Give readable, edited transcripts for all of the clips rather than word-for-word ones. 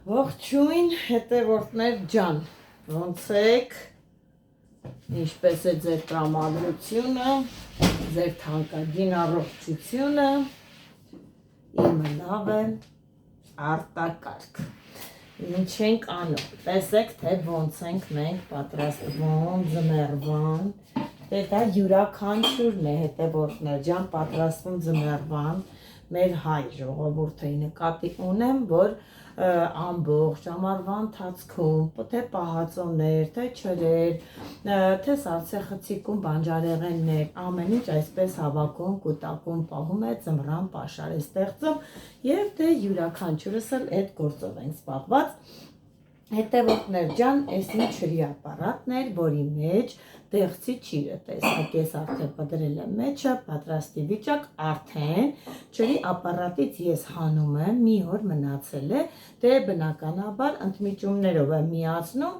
Ողջույն հետևորդներ ջան, ոնց եք, ինչպես է ձեր տրամադրությունը, ձեր թանկագին առողջությունը, իմը լավ է, արտակարգ, ինչ ենք անում, տեսեք թե ոնց ենք մենք պատրաստվում ձմեռվան, դե դա յուրաքանչյուրն է հետևորդներ ջան պատրաստվում ձմեռվան, մեր հայ ժողովուրդը նկատի ունեմ, որ ամբողջ ամառվա ընթացքում թե պահածոներ, թե ջրեր, թե սառցեխցիկում բանջարեղեններ, ամեն ինչ այսպես հավաքում, կուտակում պահում է ձմռան պաշար է ստեղծում եւ դե յուրաքանչյուրս էլ այդ գործով ենք զբաղված։ Հետևորդներ ջան, այս ինչ ջրի ապարատն էր, որի մեջ դեղցի ջիրը, տեսակ ես արդեն պատրել եմ մեջը, պատրաստի վիճակ արդեն ջրի ապարատից ես հանում եմ, մի օր մնացել է, դե բնականաբար ընդմիջումներով եմ միացնում,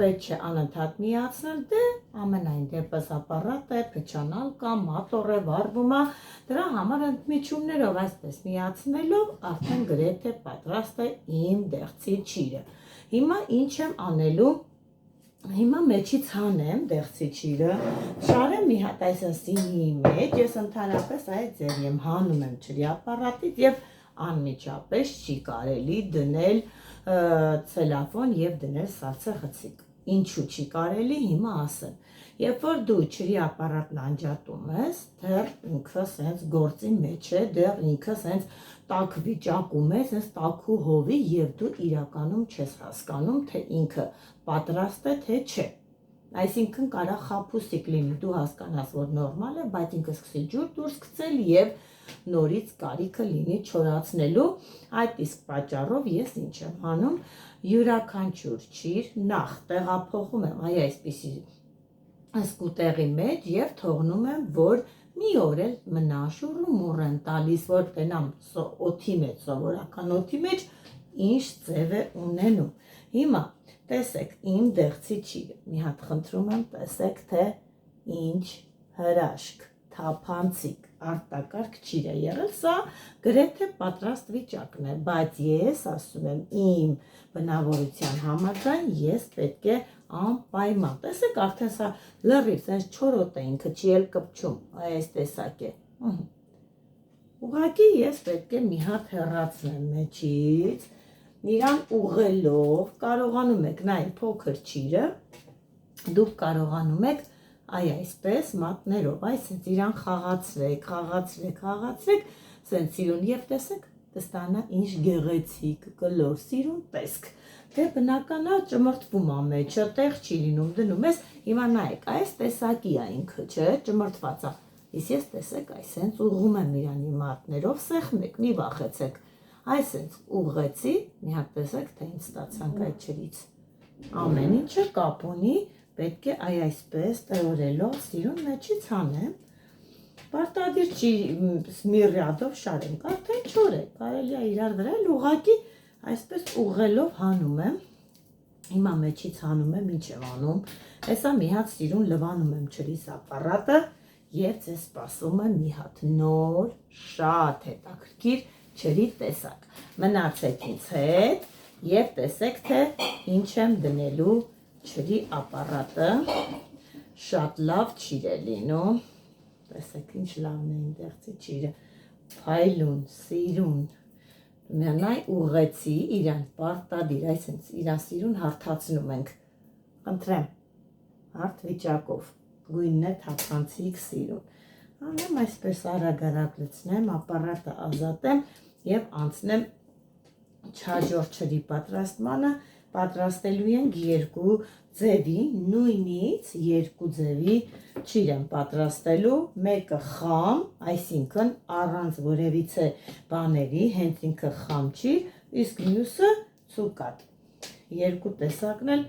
պետք չէ անընդհատ միացնել, դե ամենայն դեպս ապարատը փչանալ կամ մատոր է վառվում է, դրա համար ընդմիջումներով այսպես միացնելով արդեն գրեթե պատրաստ է իմ դեղցի ջիրը։ Հիմա ինչ եմ անելու, հիմա մեջից հանեմ դեղցի ջիրը, շարեմ մի հատ այսինքն մեջ, ես ընդհանրապես այդ ձևի եմ հանում եմ ջրի ապարատից եւ անմիջապես չի կարելի դնել ցելոֆան եւ դնել սառցեխցիկ։ Ինչու չի կարելի, հիմա ասեմ։ Երբ որ դու ջրի ապարատն անջատում ես, դեռ ինքը սենց գործի մեջ է, դեռ ինքը սենց տաք վիճակում է, սենց տաքու հովի եւ դու իրականում չես հասկանում, թե ինքը պատրաստ է, թե չէ։ Այսինքն կարա խաբուսիկ լինի, դու հասկանաս, որ նորմալ է, բայց ինքը սկսի ջուր դուրս գցել եւ նորից կարիքը լինի չորացնելու, այդ իսկ պատճառով ես ինչ եմ անում, յուրաքանչյուր ջիր նախ տեղափոխում եմ այսպիսի սկուտեղի մեջ եւ թողնում եմ, որ մի օր էլ մնա շուռումուռ եմ տալիս, որ տենամ օդի մեջ, սովորական օդի մեջ ինչ ձև է ունենում։ Հիմա տեսեք իմ դեղցի ջիրը, մի հատ խնդրում եմ, տեսեք թե ինչ հրաշք, թափանցիկ, արտակարգ ջիր է եղել, սա գրեթե պատրաստ վիճակն է, բայց ես ասում եմ իմ բնավորության համաձայն ես պետք է անպայման, տեսեք արդեն սա լրիվ, սենց չորոտ է ինքը չի էլ կպչում, այս տեսակ է, ուղղակի ես պետք է մի հատ հեռացնեմ մեջից, իրան ուղղելով, կարողանում եք նայ փոքր ջիրը, դուք կարողանում եք այսպես մատներով, այսպես իրան խաղացրեք, սենց սիրուն եւ տեսեք, կստանա ինչ գեղեցիկ, կլոր, սիրուն տեսք, դե բնականա ճմրթվում է մեջը, տեղ չի լինում, դնում ես, հիմա նայեք, այս տեսակի է ինքը, չէ, ճմրթված է, իսկ ես տեսեք, այսենց ուղղում եմ իրանի մատներով, սեղմեք, մի վախեցեք, այսենց ուղղեցի, մի հատ տեսեք, թե ինչ ստացանք այդ ջրից, ամեն ինչը կապ ունի, պետք է այսպես տեղորելով սիրուն մեջից հանեմ, պարտադիր չի միրյադով շարենք, արդեն չոր է, կարելի է իրար վրա էլ ուղղակի այսպես ուղղելով հանում եմ, հիմա մեջից հանում եմ, ինչ եմ անում, հեսա մի հատ սիրուն լվանում եմ ջրիս ապարատը եւ ձեզ սպասում եմ մի հատ նոր, շատ հետաքրքիր ջրի տեսակ, մնացեք ինձ հետ եւ տեսեք թե ինչ եմ դնելու ջրի ապարատը, շատ լավ ջիր է լինում, տեսեք ինչ լավն է իմ դեղցի ջիրը, փայլուն, սիրուն, նայ ուղղեցի իրան պարտադիր, այսինքն իրան սիրուն հարթացնում ենք, խնդրեմ, հարթ վիճակով, գույնն է թափանցիկ սիրուն, անեմ այսպես արագ լցնեմ, ապարատը ազատեմ եւ անցնեմ չհաջորդ ջրի պատրաստմանը, պատրաստելու ենք երկու ձևի, նույնից երկու ձևի ջիր եմ պատրաստելու, մեկը խամ, այսինքն առանց որևիցե բաների, հենց ինքը խամ ջիր, իսկ մյուսը ցուկատ, երկու տեսակն էլ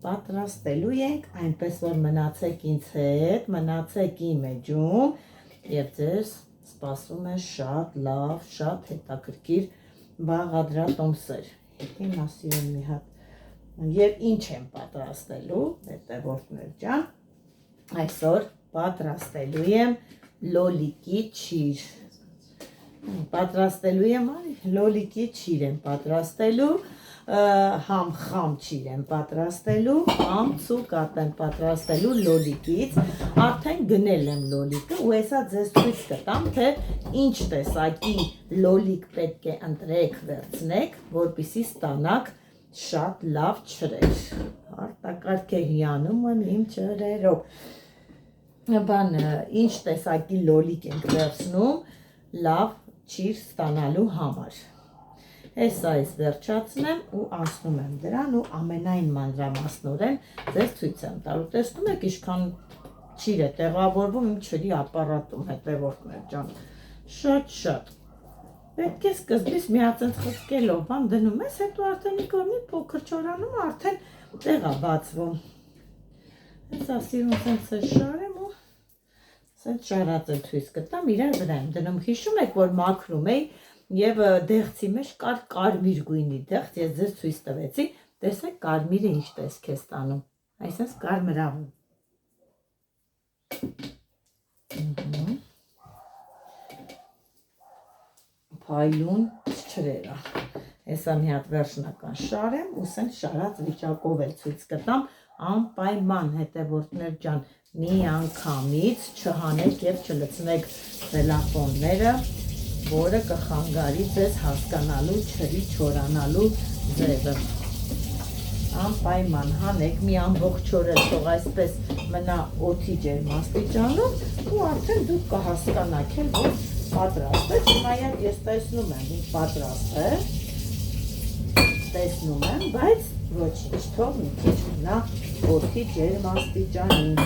պատրաստելու ենք, այնպես որ մնացեք ինձ հետ, մնացեք իմ էջում եւ ձեզ սպասում է շատ լավ, շատ հետաքրքիր բաղադրատոմսեր, հիմա սիրուն մի հատ Եվ ինչ եմ պատրաստելու, հետևորդներ ջան, այսօր պատրաստելու եմ լոլիկի ջիր, պատրաստելու եմ լոլիկի ջիր եմ պատրաստելու, համ խամ ճիր եմ պատրաստելու, համ ցուկատ եմ պատրաստելու լոլիկից, արդեն գնել եմ լոլիկը ու հեսա ձեզ ցույց կտամ, թե ինչ տեսակի լոլիկ պետք է ընտրեք, վերցնեք, որպեսզի ստանաք շատ լավ չրեր, արտակարգ է հիանում եմ իմ չրերով, ինչ տեսակի լոլիկ ենք վերցնում, լավ ճիր ստանալու համար, Հեսա այս վերջացնեմ ու անցնում եմ դրան ու ամենայն մանրամասնորեն ձեզ ցույց եմ տալու։ Տեսնում եք ինչքան ճիր է տեղավորվում իմ չրի ապարատում հետևորդներ ջան։ Շատ։ Պետք է սկզբից միացած խցկելով բան դնում ես, հետո արդեն մի կողմի փոքր չորանում արդեն տեղ է բացվում։ Հեսա սիրուն սենց շարեմ ու սենց շարածը ցույց կտամ իրար վրա եմ դնում։ Հիշում եք, որ մաքրում էի Եվ դեղցի մեջ կար կարմիր գույնի դեղց, ես ձեզ ցույց տվեցի, տեսեք կարմիրը ինչ տեսք է ստանում, այսպես կարմրավուն։ Փայլուն չրերա։ Հեսա մի հատ վերջնական շարեմ ու սենց շարած վիճակով էլ ցույց կտամ, անպայման հետևորդներ ջան, մի անգամից չհանեք եւ չլցնեք տելեֆոնները որը կխանգարի ձեզ հասկանալու չրի չորանալու ձևը։ Անպայման հանեք մի ամբողջ օրը թող այսպես մնա օդի ջերմաստիճանում ու արդեն դուք կհասկանաք էլ որ պատրաստ է։ Հիմա ես տեսնում եմ ինչ պատրաստ է։ Տեսնում եմ, բայց ոչինչ թող մի քիչ մնա օդի ջերմաստիճանին։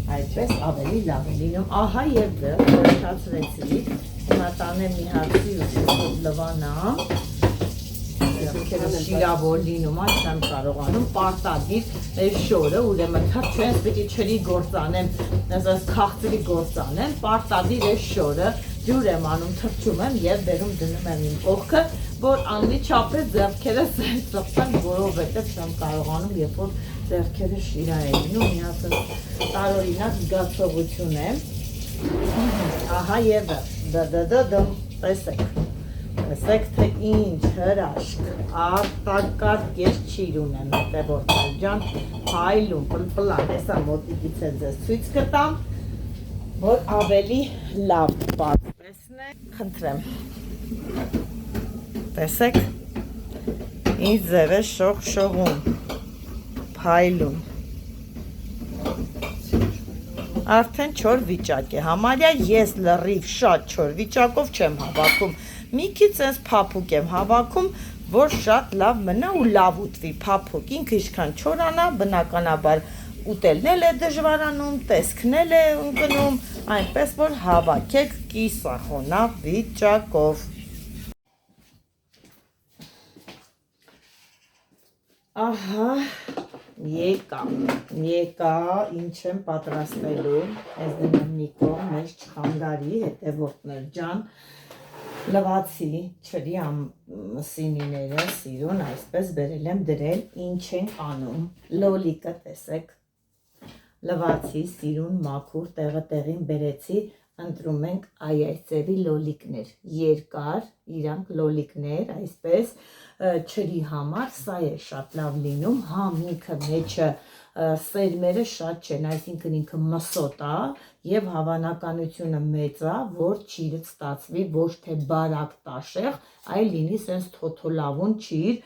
Այդպես ավելի լավ է լինում, ահա և վերջացրեցի, հիմա տանեմ մի հացի ու լվանամ, շիրավոր լինում, այս եմ կարողանում, պարտադիր այս շորը, ուրեմն թրչեն, պիտի չրի գործանեմ, ասած քաղցրի գործանեմ, պարտադիր այս շորը, ջուր եմ անում, թրչում եմ և բերում դնում եմ իմ կողքը, որ անմիջապես ձեռքերը ծխեն, որովհետև չեմ կարողանում, երբ որ ձեռքերը շիրա է լինում, մի հատ տարօրինակ զգացողություն է, ահա և տեսեք, թե ինչ հրաշք, արտակարգ ես ճիր ունեմ հետևորդներ ջան, փայլուն, պլպլան, հեսա մոտիկից է ձեզ ցույց կտամ, որ ավելի լավ պարզ տեսնեք, խնդրեմ, տեսեք, ինչ ձև է շողշողում, փայլուն, արդեն չոր վիճակ է, համարյա ես լրիվ շատ չոր վիճակով չեմ հավաքում, մի քիչ այս փափուկ եմ հավաքում, որ շատ լավ մնա ու լավ ուտվի փափուկ, ինքը ինչքան չորանա, բնականաբար ուտելն էլ է դժվարանում, տեսքն էլ է ընկնում, այնպես որ հավաքեք կիսախոնավ վիճակով։ Ահա եկա, ինչ եմ պատրաստելու, ես դնեմ մի կողմ, մեզ չխանգարի, հետևորդներ ջան, լվացի չրի սինիները, սիրուն, այսպես բերել եմ դրել, ինչ ենք անում, լոլիկը տեսեք, լվացի, սիրուն, մաքուր, տեղը տեղին բերեցի, ընտրում ենք այս ձևի լոլիկներ, երկար, իրանք լոլիկներ, այսպես, չրի համար, սա է շատ լավ լինում, համ ինքը մեջը սերմերը շատ չեն, այսինքն ինքը մսոտ է և հավանականությունը մեծ է, որ ճիրը ստացվի ոչ թե բարակ տաշեղ, այլ լինի սենց թոթոլավուն ճիր,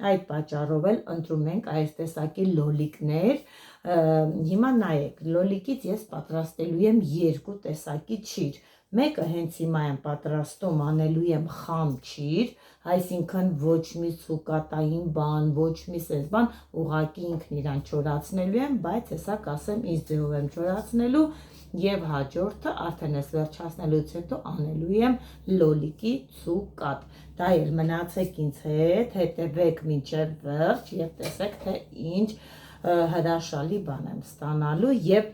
այդ պատճառով էլ ընտրում ենք այս տեսակի լոլիկներ, հիմա նայեք, լոլիկից ես պատրաստելու եմ երկու տեսակի ճիր, մեկը հենց հիմա եմ պատրաստում, անելու եմ խամ ճիր, այսինքն ոչ մի ցուկատային բան, ոչ մի սենց բան, ուղղակի ինքն իրան չորացնելու եմ, բայց հեսա կասեմ ինչ ձևով եմ չորացնելու և հաջորդը արդեն ես վերջացնելուց հետո անելու եմ լոլիկի ցուկատ, դա էլ մնացեք ինձ հետ, հետևեք մինչև վերջ և տեսեք, թե ինչ հրաշալի բան եմ ստանալու և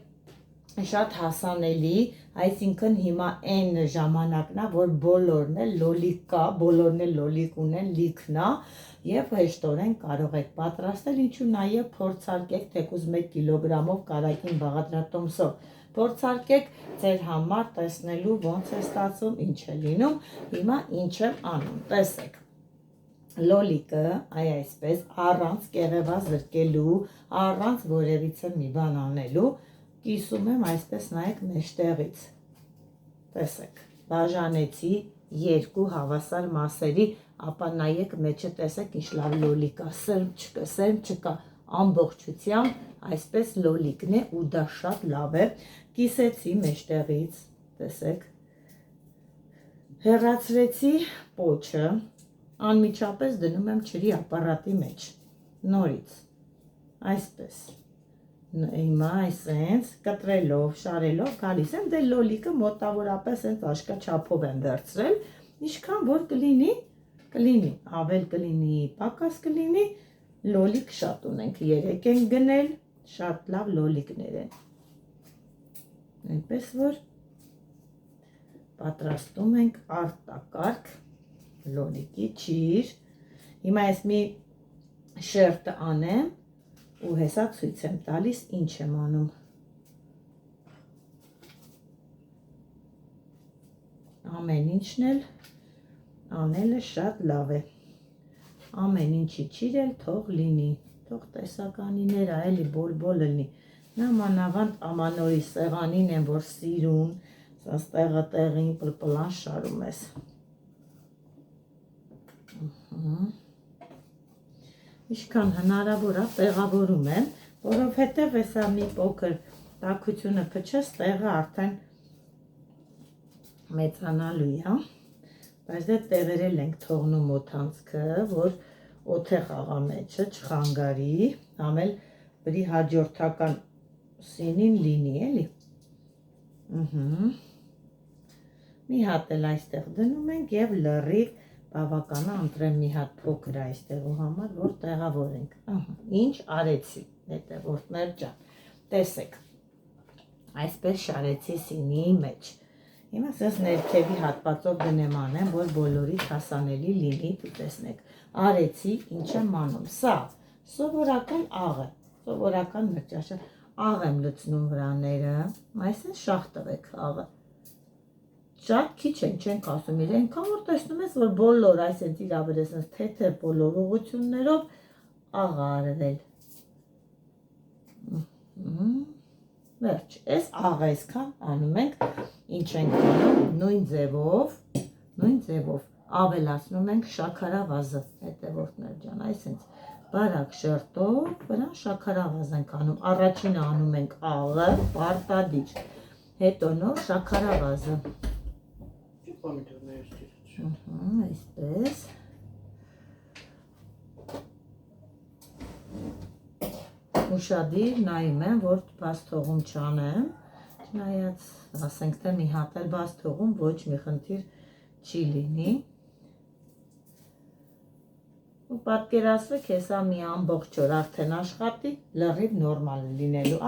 շատ հասանելի, այսինքն հիմա այն ժամանակն է, որ բոլորն էլ լոլիկ կա, բոլորն էլ լոլիկ ունեն, լիքն է և հեշտորեն կարող եք պատրաստել, ինչու նաև փորձարկեք թեկուզ 1 կիլոգրամով կարագին բաղադրատոմսով, փորձարկեք ձեր համար տեսնելու ոնց է ստացվում, ինչ է լինում, հիմա ինչ եմ անում, տեսեք, լոլիկը այսպես առանց կեղևա զրկելու, առանց որևիցե մի բան անելու, կիսում եմ այսպես նայեք մեջտեղից, տեսեք, բաժանեցի երկու հավասար մասերի, ապա նայեք մեջը տեսեք ինչ լավ լոլիկ է, սերմ չկա, ամբողջությամբ այսպես լոլիկն է ու դա շատ լավ է, կիսեցի մեջտեղից, տեսեք, հեռացրեցի պոչը, անմիջապես դնում եմ ջրի ապարատի մեջ, նորից, այսպես, հիմա այսենց կտրելով, շարելով, գալիս եմ, դե լոլիկը մոտավորապես հենց աշկա չափով եմ վերցրել, ինչքան որ կլինի, ավել կլինի, պակաս կլինի, լոլիկ շատ ունենք, 3 ենք գնել, շատ լավ լոլիկներ են, այնպես որ պատրաստում ենք արտակարգ լոլիկի ճիր, հիմա ես մի շերտը անեմ, ու հեսա ցույց եմ տալիս ինչ եմ անում, ամեն ինչն էլ անելը շատ լավ է, ամեն ինչի ճիրել թող լինի, թող տեսականիները էլի բոլ լինի, նամանավանդ ամանորի սեղանին եմ, որ սիրուն, սա ստեղը տեղին պլպլան շարում ես, Ինչքան հնարավոր է տեղավորում եմ, որովհետև հեսա մի փոքր տաքությունը փչես, տեղը արդեն մեծանալու է, բայց դե տեղերել ենք թողնում օդանցքը, որ օդեղ աղա մեջը չխանգարի, ամել բրի հաջորդական սինին լինի, էլի, մի հատ էլ այստեղ դնում ենք և լրիվ բավականա ընտրեմ մի հատ փոքր այստեղու համար, որ տեղավորենք, ինչ արեցի, հետևորդներ ջան, տեսեք, այսպես շարեցի սինի մեջ, հիմա սենց ներքևի հատվածով դնեմ անեմ, որ բոլորից հասանելի լինի, դու տեսնեք, արեցի, ինչ եմ անում, սա սովորական աղ է, սովորական մրճաշը, աղ եմ լցնում վրաները, այսպես շաղ տվեք աղը, շատ քիչ չենք ասում իրեն, այնքան որ տեսնում ես, որ բոլոր այսենց իր ավեր այսենց թեթև բոլոր ուղղություններով աղ արվել, վերջ, այս աղ այսքան անում ենք, ինչ ենք անում, նույն ձևով ավելացնում ենք շաքարավազը, հետևորդներ ջան, այսենց բարակ շերտով, վրան շաքարավազ ենք անում, առաջինը անում ենք աղը, պարտադիր, հետո նոր շաքարավազը, այսպես, ուշադիր նայում եմ, որ բաց թողում չանեմ, չնայած ասենք թե մի հատ էլ բաց թողում, ոչ մի խնդիր չի լինի, ու պատկերացրեք հեսա մի ամբողջ օր արդեն աշխատի, լրիվ նորմալ լինելու,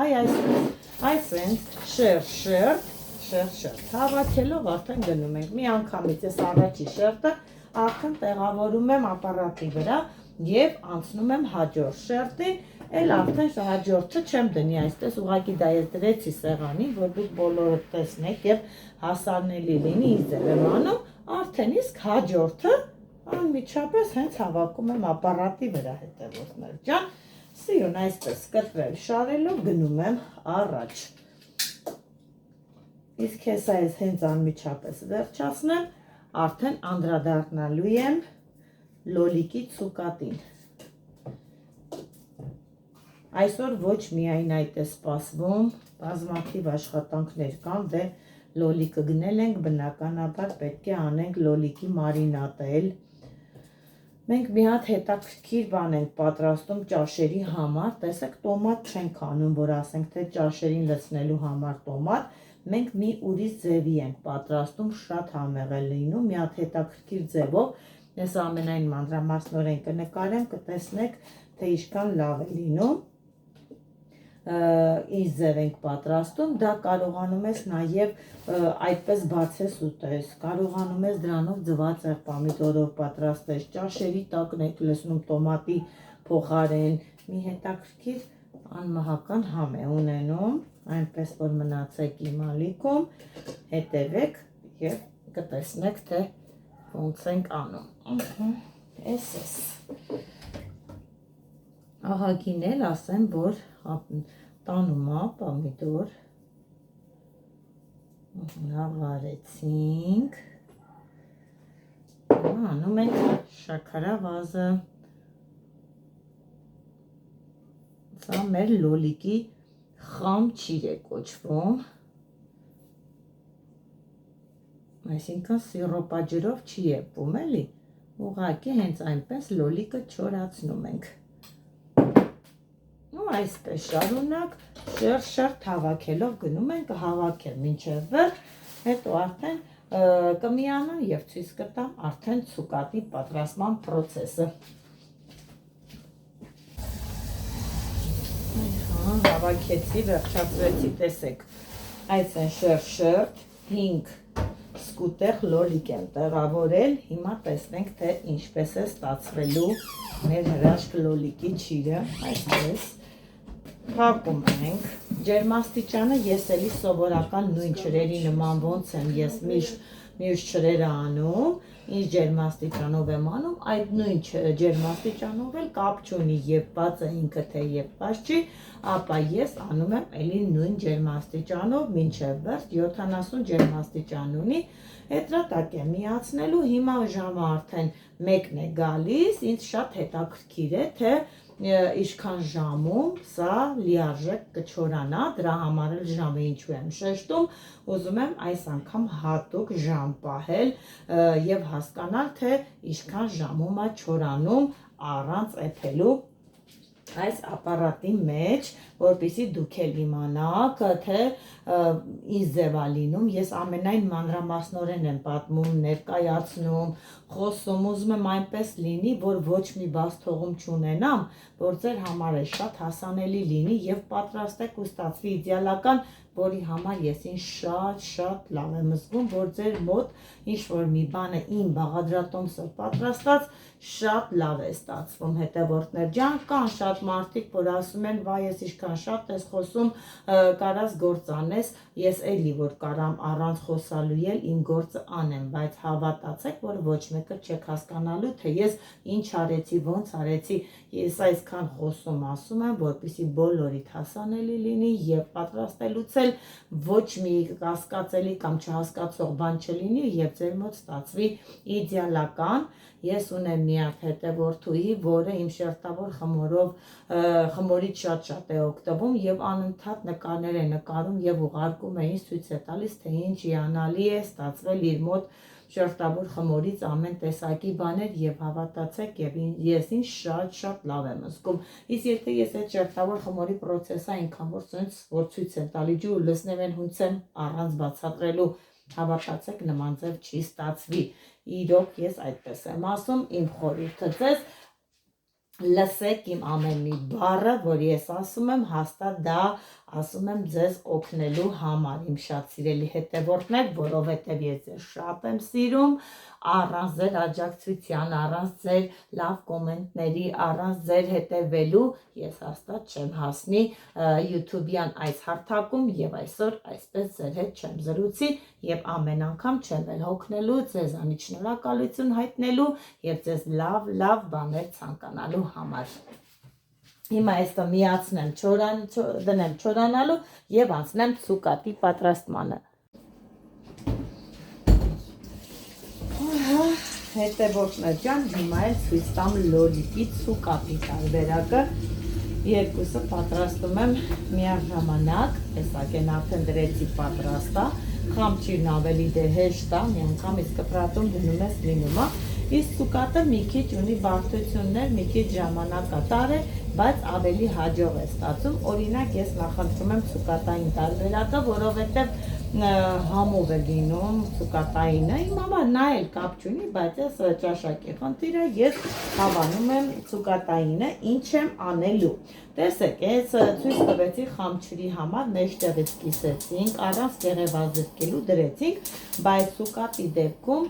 այսենց շերտ, հավաքելով արդեն գնում ենք, մի անգամից ես առաջի շերտը արդեն տեղավորում եմ ապարատի վրա և անցնում եմ հաջորդ շերտին, էլ արդեն հաջորդը չեմ դնի այսպես, ուղղակի դա ես դրեցի սեղանին, որ դուք բոլորը տեսնեք և հասանելի լինի, ինչ ձև եմ անում, արդեն իսկ հաջորդը անմիջապես հենց հավաքում եմ ապարատի վրա հետևորդներ ջան, սիրուն այսպես կտրել շարելով գնում եմ առաջ, իսկ հեսա ես հենց անմիջապես վերջացնեմ, արդեն անդրադառնալու եմ լոլիկի ցուկատին, այսօր ոչ միայն այդ է սպասվում, բազմաթիվ աշխատանքներ կան, դե լոլիկը գնել ենք, բնականաբար պետք է անենք լոլիկի մարինատել, մենք մի հատ հետաքրքիր բան ենք պատրաստում ճաշերի համար, տեսեք տոմատ չենք անում, որ ասենք թե ճաշերին լցնելու համար տոմատ, մենք մի ուրիշ ձևի ենք պատրաստում, շատ համեղ է լինում, մի հատ հետաքրքիր ձևով, ես ամենայն մանրամասնորեն կնկարեմ, կտեսնեք, թե ինչքան լավ է լինում, ինչ ձև ենք պատրաստում, դա կարողանում ես նաև այդպես բացես ուտես, կարողանում ես դրանով ձվածեղ պամիդորով պատրաստես, ճաշերի տակն եք լցնում տոմատի փոխարեն, մի հետաքրքիր անմահական համ է ունենում, այնպես որ մնացեք իմ ալիքում, հետևեք և կտեսնեք, թե ոնց ենք անում, Էս ահագին էլ ասեմ, որ տանում է պամիդոր նավարեցինք անում ենք շաքարավազը սա մեր լոլիկի խամ ճիր է կոչվում այսինքն սիրոպաջրով չի եփվում էլի ուղղակի հենց այնպես լոլիկը չորացնում ենք ու այսպես շարունակ շերտ հավաքելով գնում ենք հավաքել մինչև վերջ հետո արդեն կմիանա եւ ցույց կտամ արդեն ցուկատի պատրաստման process-ը հավաքեցի վերջացրեցի տեսեք այս են շերտ 5 սկուտեղ լոլիկ եմ տեղավորել հիմա տեսնենք թե ինչպես է ստացվելու մեր հրաշք լոլիկի ճիրը այսպես փակում ենք ջերմաստիճանը ես էլի սովորական նույն ջրերի նման ոնց եմ ես միշտ ջրերը անում ինչ ջերմաստիճանով եմ անում այդ նույն ջերմաստիճանով էլ կապ չունի եփված է ինքը թե եփված չի ապա ես անում եմ էլի նույն ջերմաստիճանով մինչև վերջ 70 ջերմաստիճան ունի հետրատակ եմ միացնելու հիմա ժամը արդեն 1-ն է գալիս ինձ շատ հետաքրքիր է թե ինչքան ժամում սա լիարժեք կչորանա դրա համար էլ ժամը ինչու եմ շեշտում ուզում եմ այս անգամ հատուկ ժամ պահել եւ հասկանալ թե ինչքան ժամում է չորանում առանց էփելու այս ապարատի մեջ որպեսզի դուք էլ իմանաք թե ինչ ձև է լինում ես ամենայն մանրամասնորեն եմ պատմում ներկայացնում խոսում ուզում եմ այնպես լինի որ ոչ մի բաց թողում չունենամ որ ձեր համար է շատ հասանելի լինի եւ պատրաստեք ու ստացվի իդեալական որի համար ես ինձ շատ լավ եմ զգում որ ձեր մոտ ինչ որ մի բանը իմ բաղադրատոմսով պատրաստած շատ լավ է ստացվում հետևորդներ ջան կան շատ մարդիկ որ ասում են վայ ես ինչքան շատ ես խոսում կարաս գործ անես ես էլի որ կարամ առանց խոսալու էլ իմ գործը անեմ բայց հավատացեք որ ոչ մեկը չեք հասկանալու թե ես ինչ արեցի ոնց արեցի ես այսքան խոսում ասում եմ որպեսզի բոլորիդ հասանելի լինի եւ պատրաստելուց էլ ոչ մի կասկածելի կամ չհասկացող բան չլինի եւ ձեր մոտ ստացվի իդեալական ես ունեմ մի հատ հետևորդուհի որը իմ շերտավոր խմորից շատ է օգտվում եւ անընդհատ նկարներ է նկարում եւ ուղարկում է ինձ ցույց է տալիս թե ինչ հիանալի է ստացվել իր մոտ շերտավոր խմորից ամեն տեսակի բաներ եւ հավատացեք եւ ես ինձ շատ լավ եմ զգում իսկ եթե ես այդ շերտավոր խմորի process-ը այնքան որ ցույց եմ տալի ջու լսնեմ են հունցեմ առանց բացատրելու հավատացեք նման ձև չի ստացվի իրոք ես այդպես եմ ասում իմ խորհուրդը ձեզ լսեք իմ ամեն մի բառը որ ես ասում եմ հաստատ դա ասում եմ ձեզ օգնելու համար իմ շատ սիրելի հետևորդներ որովհետև ես ձեզ շատ եմ սիրում առանց ձեր աջակցության առանց ձեր լավ կոմենտների առանց ձեր հետևելու ես հաստատ չեմ հասնի YouTube-յան այս հարթակում եւ այսօր այսպես ձեր հետ չեմ զրուցի եւ ամեն անգամ չեմ էլ հոգնելու ձեզանից շնորհակալություն հայտնելու եւ ձեզ լավ բաներ ցանկանալու համար Հիմա այստեղ միացնեմ դնեմ չորանալու եւ անցնեմ ցուկատի պատրաստմանը հետևորդներ ջան հիմա էլ ցույց տամ լոլիկի ցուկատի տարբերակը երկուսը պատրաստում եմ միաժամանակ տեսակ են արդեն դրեցի պատրաստա խամչիրն ավելի հեշտ է մի անգամ իսկ կպրատում դնում ես լինում է իսկ ցուկատը մի քիչ ունի բարդություններ մի քիչ ժամանակատար է բայց ավելի հաջող է ստացում օրինակ ես նախընտրում եմ ցուկատային տարբերակը որովհետև համով է լինում ցուկատայինը իմ համար նա էլ կապ չունի բայց ես ճաշակի խնդիրը ես հավանում եմ ցուկատայինը ինչ եմ անելու տեսեք ես ցույց տվեցի խամչրի համար մեջտեղից կիսեցինք առանց դեղևազրկելու դրեցինք բայց ցուկատի դեպքում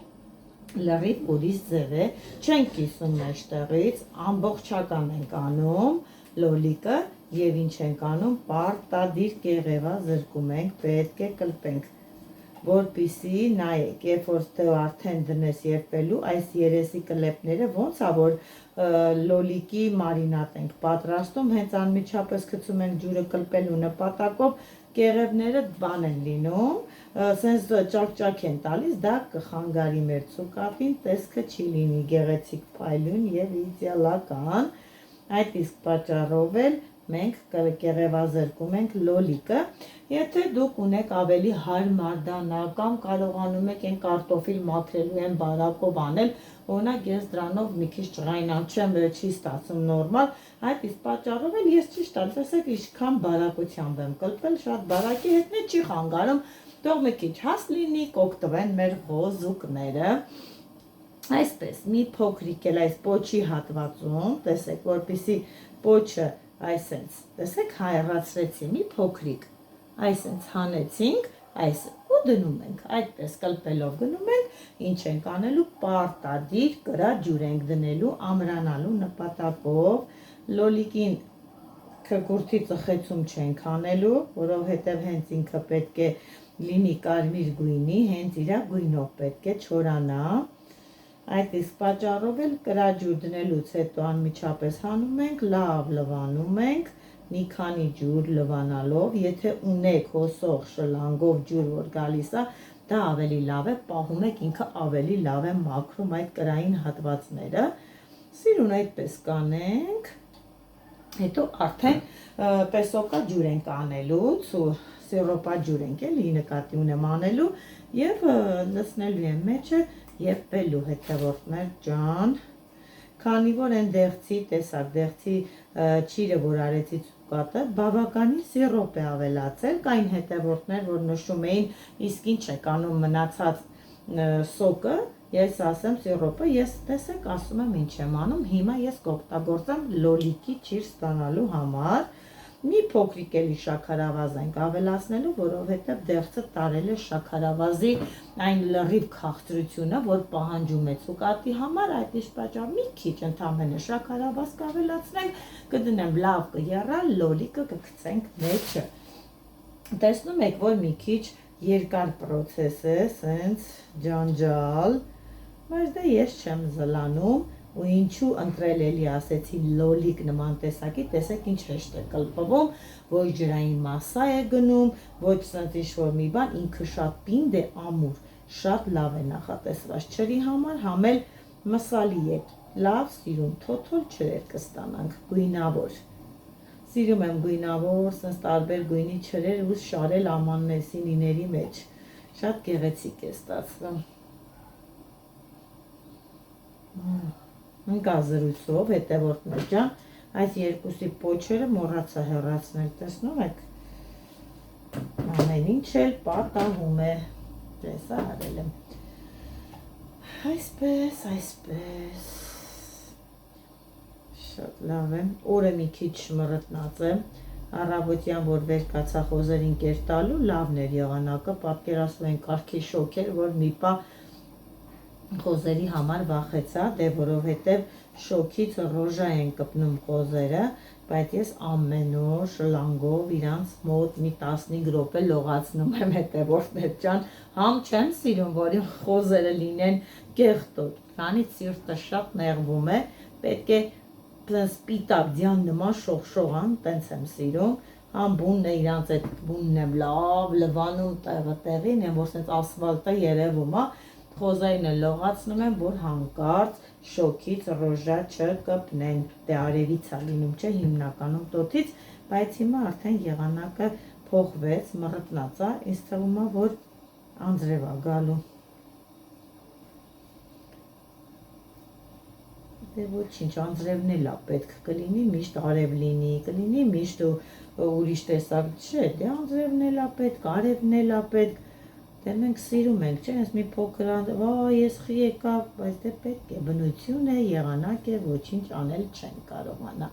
լրիվ ուրիշ ձև է չենք կիսում մեջտեղից ամբողջական ենք անում լոլիկը եւ ինչ ենք անում պարտադիր կեղևա զրկում ենք պետք է կլպենք որպիսի նայեք, երբ որ դու արդեն դնես երբելու, այս երեսի կլեպները ոնց է որ լոլիկի մարինատ ենք պատրաստում, հենց անմիջապես գցում ենք ջուրը կլպելու նպատակով, կեղևները բան են լինում, սենց ճակ-ճակ են տալիս, դա կխանգարի մեր ցուկապին, տեսքը չի լինի գեղեցիկ փայլուն եւ իդեալական, այդ իսկ պատճառով էլ մենք կեղևազրկում ենք լոլիկը, եթե դուք ունեք ավելի հարմար դանակ կամ կարողանում եք այն կարտոֆիլ մաքրելու այն բարակով անել, օրինակ ես դրանով մի քիչ ջղայնան չեմ, չի ստացում նորմալ, այդ իսկ պատճառով էլ ես ճիշտ եմ, տեսեք ինչքան բարակությամբ եմ կլպել, շատ բարակի հետ չի խանգարում, թող մի քիչ հաս լինի, կօգտվեն մեր ղոզուկները, այսպես մի փոքրիկ էլ այս պոչի հատվածում, տեսեք, որպեսզի պոչը այսենց, տեսեք հայրացրեցի մի փոքրիկ, այսենց հանեցինք, այս ու դնում ենք, այդպես կլպելով գնում ենք, ինչ ենք անելու, պարտադիր կրա ջուր ենք դնելու ամրանալու նպատակով, լոլիկին քրքուրթի ծխեցում չենք անելու, որովհետև հենց ինքը պետք է լինի կարմիր գույնի, հենց իրա գույնով պետք է չորանա, այդ իսկ պատճառով էլ կրա ջուր դնելուց հետո անմիջապես հանում ենք, լավ լվանում ենք, մի քանի ջուր լվանալով, եթե ունեք հոսող շլանգով ջուր, որ գալիս է, դա ավելի լավ է, պահում եք ինքը ավելի լավ է մաքրում այդ կրային հատվածները, սիրուն այդպես կանենք, հետո արդեն պեսոկա ջուր ենք անելու, սիրոպա ջուր ենք էլի նկատի ունեմ անելու և լցնելու եմ մեջը և պելու հետևորդներ ջան, քանի որ են դեղցի, տեսակ դեղցի չիրը, որ արեցի ծուկատը, բավականին սիրոպ է ավելացել, կային հետևորդներ, որ նշում էին, իսկ ինչ եք անում մնացած սոկը, ես ասեմ սիրոպը, ես տեսեք ասում եմ ինչ եմ անում, հիմա ես կօգտագործեմ լոլիկի ճիր ստանալու համար, մի փոքրիկ էլի շաքարավազ ենք ավելացնելու, որովհետև դեղցը տարել է շաքարավազի այն լրիվ քաղցրությունը, որ պահանջում է ցուկատի համար, այդ իսկ պատճառով մի քիչ ընդամենը շաքարավազ կավելացնենք, կդնեմ լավ կեռա, լոլիկը կգցենք մեջը։ Տեսնում եք, որ մի քիչ երկար պրոցես է, սենց ջանջալ, բայց դա ես չեմ զլանում, ու ինչու ընտրել էլի ասեցի լոլիկ նման տեսակի, տեսեք ինչ հեշտ է կլպվում, ոչ ջրային մասսա է գնում, ոչ սենց ինչ-որ մի բան, ինքը շատ պինդ է ամուր, շատ լավ է նախատեսված ջրի համար, համ էլ մսալի է, լավ սիրուն, թոթոլ ջրեր կստանանք, գույնավոր, սիրում եմ գույնավոր, սենց տարբեր գույնի ջրեր ու շարել ամաննեսինիների մեջ, շատ գեղեցիկ է ստացվում։ Ընկազրույցով, հետևորդներ ջան, այս երկուսի պոչերը մոռացա հեռացնել, տեսնում եք, ամեն ինչ էլ պատահում է, տեսա արել եմ, այսպես, շատ լավ է, օրը մի քիչ մռտնած եմ, առավոտյան, որ վեր կացա խոզերին կեր տալու, լավն էր եղանակը, պատկերացնում են կարգի շոք էր, որ մի պահ խոզերի համար վախեցա, դե որովհետև շոքից ռոժա են կպնում խոզերը, բայց ես ամեն օր շլանգով իրանց մոտ մի 15 րոպե լողացնում եմ հետևորդներ ջան, համ չեմ սիրում, որ իմ խոզերը լինեն կեղտոտ, քանից սիրտը շատ նեղվում է, պետք է սպիտակ ձյան նման շողշողան, տենց եմ սիրում, համ բունն է իրանց այդ բունն եմ լավ լվանում տեղը տեղին, եմ որ սենց ասվալտը երևում է, խոզային է լողացնում եմ, որ հանկարծ շոքից ռոժա չկպնեն, դե արևից է լինում չէ, հիմնականում տոտից, բայց հիմա արդեն եղանակը փոխվեց, մռտնաց է, ինձ թվում է, որ անձրև է գալու։ Դե ոչինչ, անձրևն էլ է պետք կլինի, միշտ արև լինի, կլինի միշտ ուրիշ տեսակ չէ, դե անձրևն էլ է պետք, արևն էլ է պետք, դե մենք սիրում ենք, չէ, ես մի փոքր ես խի եկավ, բայց դե պետք է, բնություն է, եղանակ է, ոչինչ անել չեն կարողանա։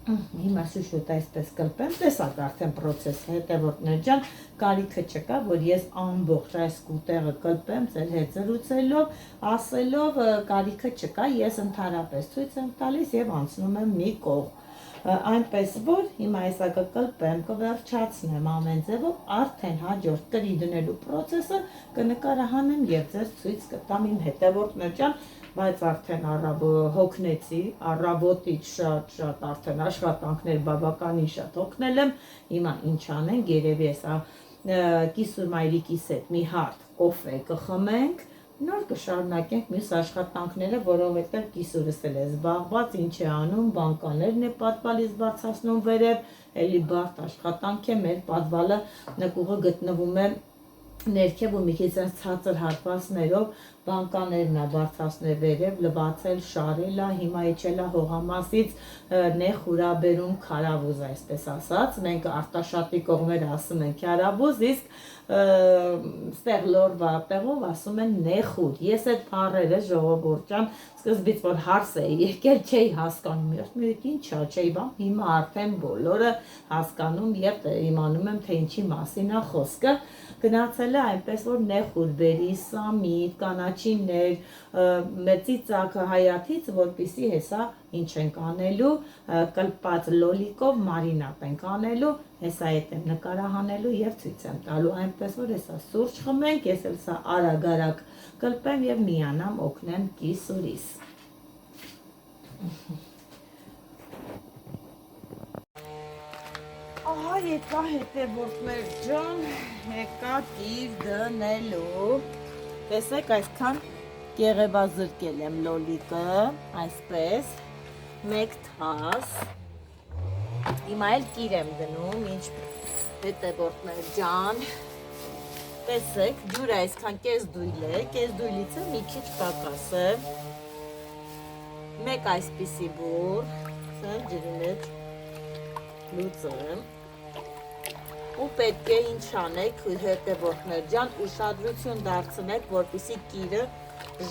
Հիմա շուշոտ այսպես կլպեմ, տեսակ արդեն պրոցեսը հետևորդներ ջան, կարիքը չկա, որ ես ամբողջ այս կուտեղը կլպեմ, ձեր հետ զրուցելով, ասելով կարիքը չկա, ես ընդհանրապես ցույց եմ տալիս և անցնում եմ մի կողմ։ Այնպես որ հիմա հեսա կկլպեմ, կվերջացնեմ ամեն ձևով, արդեն հաջորդ կրի դնելու process-ը կնկարահանեմ եւ ձեզ ցույց կտամ իմ հետևորդներ ջան, բայց արդեն հոգնեցի, առավոտից շատ արդեն աշխատանքներ բավականին շատ հոգնել եմ, հիմա ինչ անենք, երևի հեսա կիսուր մայրիկիս հետ մի հատ կոֆե կխմենք, նոր կշարունակենք մյուս աշխատանքները, որովհետև կիսուրս էլ է զբաղված, ինչ է անում, բանկաներն է պատվալից բարձրացնում վերև, էլի բարդ աշխատանք է, մեր պատվալը նկուղը գտնվում է ներքև ու մի քիչ ցածր հատվածներով բանկաներն է բարձրացնել վերև, լվացել, շարել է, հիմա իջել է հողամասից նեղ ուրաբերում քարավուզ, այսպես ասած, մենք արտաշատի կողմերը ասում են քարավուզ, իսկ ստեղ լորվա տեղով ասում են նեխուր։ Ես այդ բառերը ժողովուրդ ջան, սկզբից որ հարց էի եկել, չէի հասկանում, ինչա, չէի բան, հիմա արդեն բոլորը հասկանում եւ իմանում եմ, թե ինչի մասին է խոսքը։ Գնացել է այնպես որ նեխուր բերի, սամիտ, կանաչիներ, ծիծակը հայաթից, որպեսի հեսա ինչ ենք անելու, կլպած լոլիկով մարինատ ենք անելու, հեսա հետ եմ նկարահանելու եւ ցույց եմ տալու, այնպես որ հեսա սուրճ խմենք, ես էլ սա արագ կլպեմ եւ միանամ օգնեմ կիսուրիս։ Ահա եկա հետևորդներ ջան, եկա կիր դնելու, տեսեք այսքան կեղևազրկել եմ լոլիկը, այսպես, մեկ թաս, հիմա էլ կիր եմ դնում, ինչ հետևորդներ ջան, տեսեք, ջուրը այսքան կես դույլ է, կես դույլից է մի քիչ պակաս է, մեկ այսպիսի բուր, սա ջրի մեջ լուծեմ, ու պետք է ինչ անեք հետևորդներ ջան, ուշադրություն դարձնեք, որպեսզի կիրը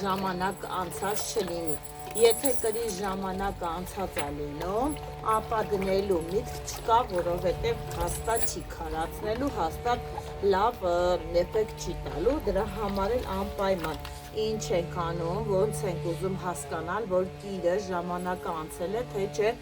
ժամանակ անցած չլինի։ Եթե կրի ժամանակը անցած է լինում, ապա դնելու միտք չկա, որովհետև հաստատ չի քարացնելու, հաստատ լավ էֆեկտ չի տալու, դրա համար էլ անպայման ինչ ենք անում, ոնց ենք ուզում հասկանալ, որ կիրը ժամանակը անցել է, թե չէ։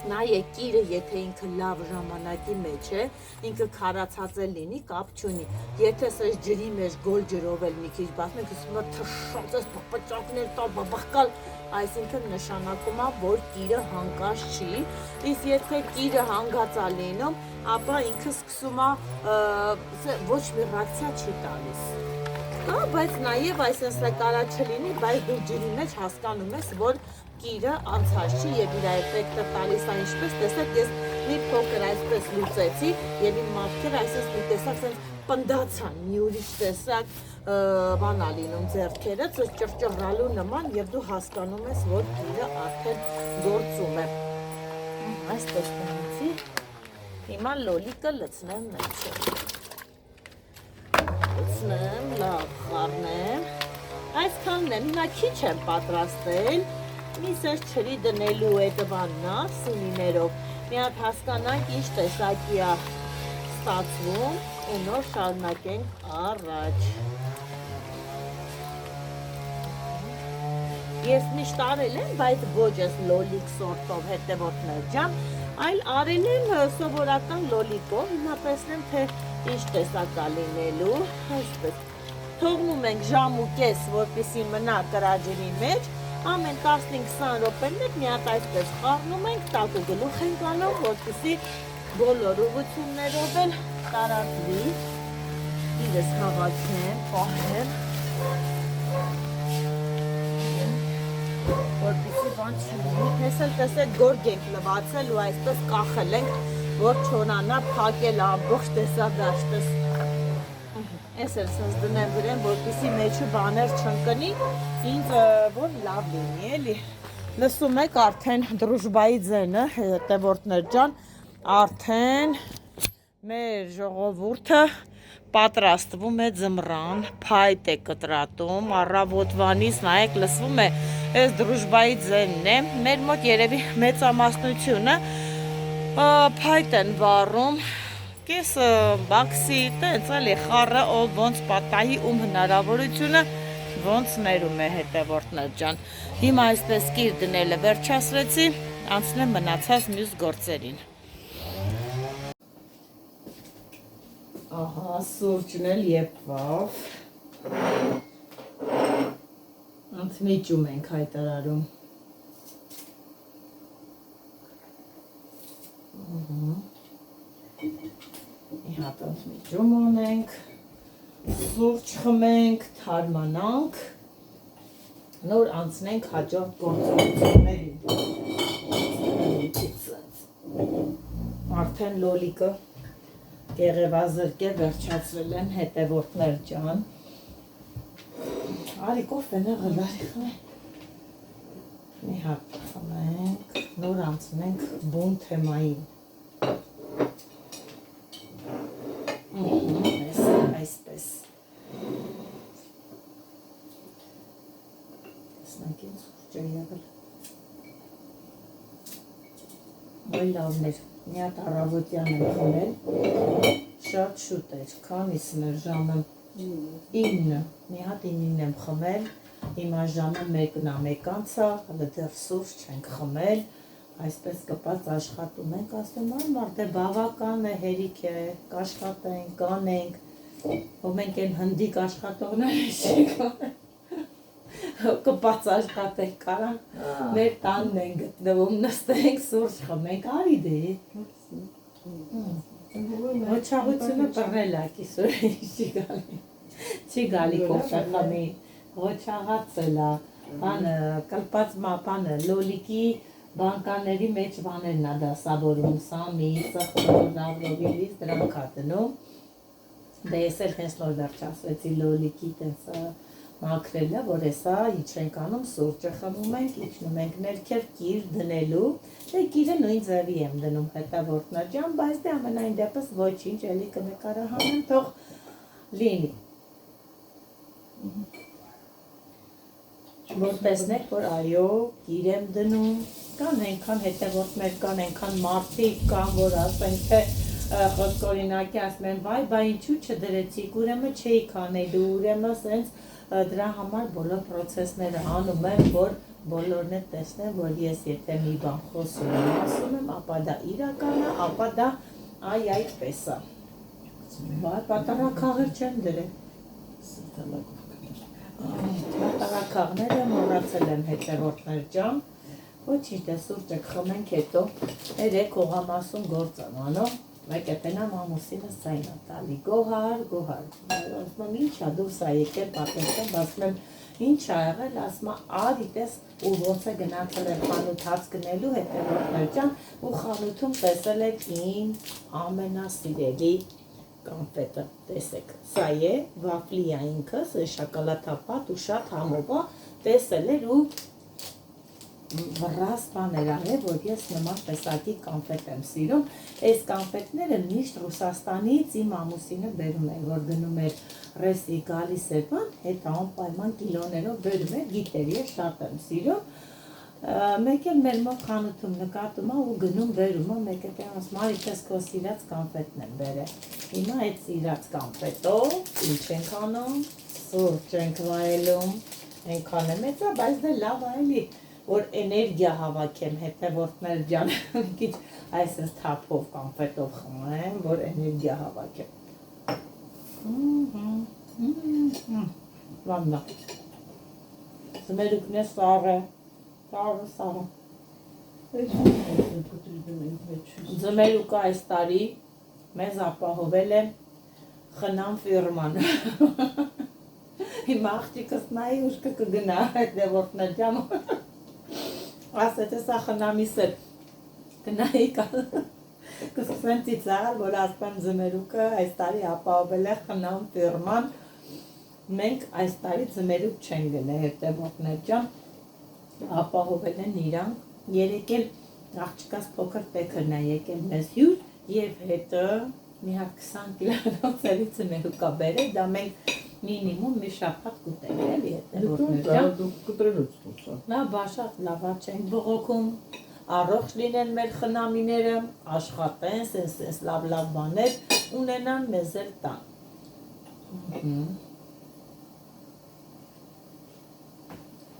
Նայեք կիրը, եթե ինքը լավ ժամանակի մեջ է, ինքը քարացած է լինի, կապ չունի։ Եթե սա ջրի մեջ գոլ ջրով էլ մի քիչ բացնենք, ասում եմ թշած է, պապաճակներ տա, բաբախկալ, այսինքն նշանակում է, որ կիրը հանգած չի, իսկ եթե կիրը հանգած է լինում, ապա ինքը սկսում է ոչ մի ռեակցիա չի տալիս։ Բայց նաև այսպես կարա չլինի, բայց դու ջրի մեջ հասկանում ես, որ կիրը անցած չի եւ իր էֆեկտը տալիս է ինչպես տեսեք ես մի փոքր այսպես լուծեցի եւ իմ մատքերը այսպես մի տեսակ sense պնդացան մի ուրիշ տեսակ բանա լինում ձեռքերը ճռճռալու նման եւ դու հասկանում ես որ կիրը արդեն գործում է այսպես տանցի հիմա լոլիկը լցնեմ մեջը լցնեմ լավ խառնեմ այսքանն է հիմա քիչ եմ պատրաստել մի սեր չրի դնելու այդ բաննա սինիներով մի հատ հասկանանք ինչ տեսակի է ստացվում ու նոր շարունակենք առաջ ես միշտ արել եմ բայց ոչ ես լոլիկ սորտով հետևորդներ ջան այլ արել եմ սովորական լոլիկով հիմա տեսնեմ թե ինչ տեսակ է լինելու այսպես թողնում ենք ժամ ու կես որպեսզի մնա կրաջերի մեջ ամեն 15-20 րոպեներ մի հատ այսպես խառնում ենք, տակու գլուխ ենք անում, որպեսզի բոլոր ուղղություններով էլ տարածվի։ Իրս հավաքեմ, պահեմ։ Որպեսզի բան չլինի։ Տեսեք, գորգ ենք լվացել ու այսպես կախել ենք, որ չոնանա փակել ամբողջ տեսադաշտս։ Ես էլ սենց դնեմ վրեն, որպեսի մեջը բաներ չընկնի, ինձ որ լավ լինի, էլի։ Լսում եք արդեն դրուժբայի ձենը, հետևորդներ ջան, արդեն մեր ժողովուրդը պատրաստվում է ձմռան, փայտ է կտրատում, առավոտվանից նայեք լսվում է, այս դրուժբայի ձենն է, մեր մոտ երևի մեծամասնությունը փայտ են վառում, Կես բաքսի տենց էլի խառը ով ոնց պատահի ում հնարավորությունը ոնց ներում է հետևորդներ ջան Հիմա այսպես կիր դնելը վերջացրեցի անցնեմ մնացած մյուս գործերին։ Ահա, սուրճն էլ եփավ։ Անցմիջում ենք հայտարարում։ Մի հատ անցմիջում ունենք, սուրճ խմենք, թարմանանք, նոր անցնենք հաջորդ գործողություններին։ Արդեն լոլիկը գեղևազրկե վերջացրել եմ, հետևորդներ ջան։ Արի կոֆեն աղալարի խմենք։ Մի հատ խմենք, նոր անցնենք բուն թեմային։ Այսպես։ Տեսնանք ինձ սուրճը եղել։ Ոյ լավներ, մի հատ առավոտյան եմ խմել, շատ շուտ էր, քանիսն էր ժամը 9, մի հատ 9-ին եմ խմել, հիմա ժամը 1-ն է, 1:01, հələ դեռ սուրճ չենք խմել, այսպես կպած աշխատում ենք, ասում եմ, մարդը բավական է, հերիք է, կաշխատենք, կանենք, ով մենք են հնդիկ աշխատողները չենք, կպած աշխատենք, կարան, մեր տանն են գտնվում, նստենք, սուրճ խմենք, արի դե, ոչաղությունը պռնել է, կիսուրի չի գալի կոֆե խմի, ոչաղացել է, բանը, կլպած մապանը, լոլիկի բանկաների մեջ բաներն է դասավորում, սամի, ծխտոր, լավրովիլից, դրանք է դնում, դե ես էլ հենց նոր վերջացրեցի լոլիկի տենց մաքրելը, որ հեսա ինչ ենք անում, սուրճը խմում ենք, իջնում ենք ներքև կիր դնելու, դե կիրը նույն ձևի եմ դնում հետևորդներ ջան, բայց դե ամենայն դեպս ոչինչ, էլի կնկարահանեմ, թող լինի։ Որ տեսնեք, որ այո, կիր եմ դնում, կան այնքան հետևորդներ կան, այնքան մարդիկ կան, որ ասենք, թե խոսքօրինակի ասում են, վայ, բա ինչու չդրեցիք, ուրեմն չէիք անելու, ուրեմն սենց դրա համար բոլոր պրոցեսները անում եմ, որ բոլորն է տեսնեն, որ ես եթե մի բան խոսում եմ, ասում եմ, ապա դա իրական է, ապա դա այդպես է։ Վայ, պատարակաղեր չեմ դրել։ Պատարակաղները մոռացել եմ հետևորդներ ջան, ոչինչ դե սուրճը խմենք հետո, երեք հողամասում գործ եմ անում, մեկ է տենամ ամուսինս ձայն է տալի, գոհար, ասում եմ ինչ է դուրս է եկել պատմեմ, ասում եմ ինչ է եղել, ասում եմ արի տես ու ոնց է գնացել եմ խանութ հաց գնելու հետևորդներ ջան ու խանութում տեսել եք իմ ամենասիրելի կոնֆետը, տեսեք, սա է վաֆլի է ինքս, շոկոլադապատ ու շատ համով է, տեսել էր ու վռազ բաներ արել, որ ես նման տեսակի կոնֆետ եմ սիրում, այս կոնֆետները միշտ Ռուսաստանից իմ ամուսինը բերում էր, որ գնում էր ռեսի գալիս էր բան, հետ անպայման կիլոներով բերում էր, գիտեր ես շատ եմ սիրում, մեկ էլ մեր մոտ խանութում նկատում է ու գնում բերում է, մեկ էլ ասում արի տես քո սիրած կոնֆետն եմ բերել, հիմա այդ սիրած կոնֆետով ինչ ենք անում, սուրճ ենք վայելում, այնքան է մեծ է, բայց դա լավ է էլի, որ էներգիա հավաքեմ հետևորդներ ջան, քիչ այսպես թափով կոնֆետով խմեմ, որ էներգիա հավաքեմ։ Լավն է։ Ձմերուկն է սառը, սառը։ Ձմերուկը այս տարի մեզ ապահովել է խնամ ֆիրման։ Հիմա աղջիկս նայի ուշ կգնա հետևորդներ ջան։ Ասեց է սա խնամիս է, գնայի կսկսեմ ծիծաղալ, որ ասպեմ ձմերուկը այս տարի ապահովել է խնամ ֆիրման, մենք այս տարի ձմերուկ չեն գնել հետևորդներ ջան, ապահովել են իրանք, երեկել աղջկաս փոքր տեքրն է եկել մեզ հյուր և հետը մի հատ 20 կիլոգրամ ձմերուկա բերել, դա մենք մինիմում մի շաբաթ կուտենք էլի հետևորդներ ջան։ Նա բաշատ լավա չենք բողոքում, առողջ լինեն մեր խնամիները, աշխատեն, սենց լավ բաներ ունենան, մեզ էլ տան։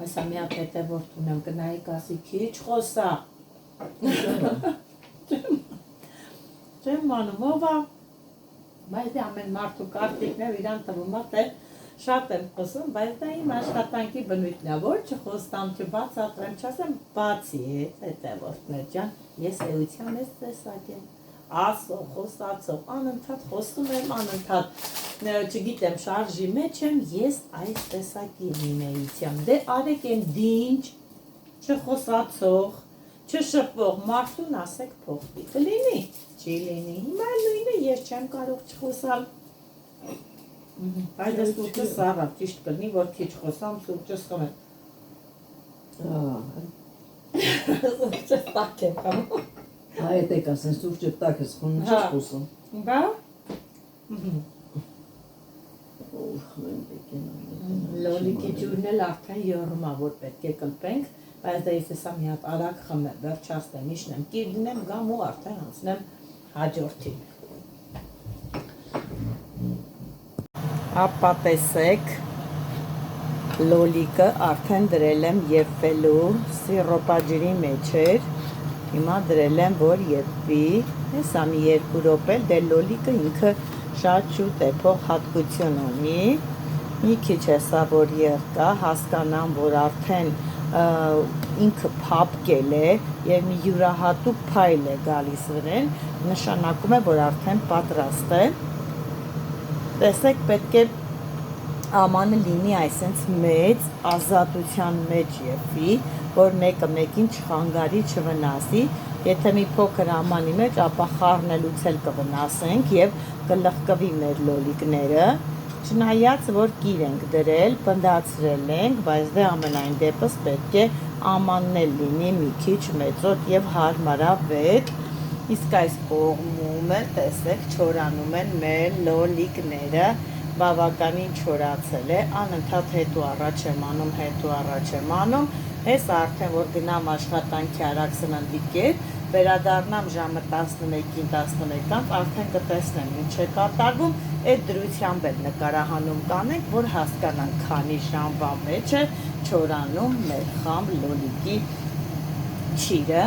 Այսա մի հատ հետևորդ ունեմ, կնայիք ասի քիչ խոսա, Չեմ անում, ով է, բայց դե ամեն մարդու կարծիքներ իրան թվում է, թե շատ եմ խոսում, բայց դա իմ աշխատանքի բնույթն է, որ չխոստամ, չբացատրեմ, չասեմ, բացի հետևորդներ ջան, ես էության ես տեսակ եմ, ասող, խոսացող, անընդհատ խոսում եմ, անընդհատ, չգիտեմ, շարժի մեջ եմ, ես այս տեսակի եմ էության, դե արեք են դինջ, չխոսացող, չշփվող, մարդուն ասեք փոխվի, կլինի, չի լինի, հիմա նույնը ես չեմ կարող չխոսալ, Այդ սուրճը սառավ, ճիշտ կլինի, որ քիչ խոսամ, սուրճը սխմեմ։ Սուրճը տակ եմ խմում։ Այդ եք ասեն, սուրճը տակ ես խմում, չես խոսում։ Բա։ Լոլիկի ջուրն էլ արդեն յոռում է, որ պետք է կլպենք, բայց դա ես հեսա մի հատ արագ խմեմ, վերջացնեմ, իշնեմ, կիրնեմ, գամ ու արդեն անցնեմ հաջորդին։ Ապա տեսեք, լոլիկը արդեն դրել եմ եփվելու, սիրոպաջրի մեջ էր, հիմա դրել եմ, որ եփվի, հեսա մի 2 րոպե, դե լոլիկը ինքը շատ շուտ էփող հատկություն ունի, մի քիչ հեսա, որ երկա, հասկանամ, որ արդեն ինքը փափկել է և մի յուրահատուկ փայլ է գալիս վրեն, նշանակում է, որ արդեն պատրաստ է, տեսեք պետք է ամանը լինի այսենց մեծ, ազատության մեջ եփվի, որ մեկը մեկին չխանգարի, չվնասի, եթե մի փոքր ամանի մեջ, ապա խառնելուց էլ կվնասենք և կլխկվի մեր լոլիկները, չնայած որ կիր ենք դրել, պնդացրել ենք, բայց դե ամենայն դեպս պետք է ամանն էլ լինի մի քիչ մեծոտ և հարմարավետ, իսկ այս կողմում էլ տեսեք չորանում են մեր լոլիկները, բավականին չորացել է, անընդհատ հետ ու առաջ եմ անում, հես արդեն որ գնամ աշխատանքի արագ սննդի կետ, վերադառնամ ժամը 11-ին 11-ից արդեն կտեսնեմ ինչ է կատարվում, այդ դրությամբ էլ նկարահանում կանենք, որ հասկանանք քանի ժամվա մեջ է չորանում մեր խամ լոլիկի չիրը,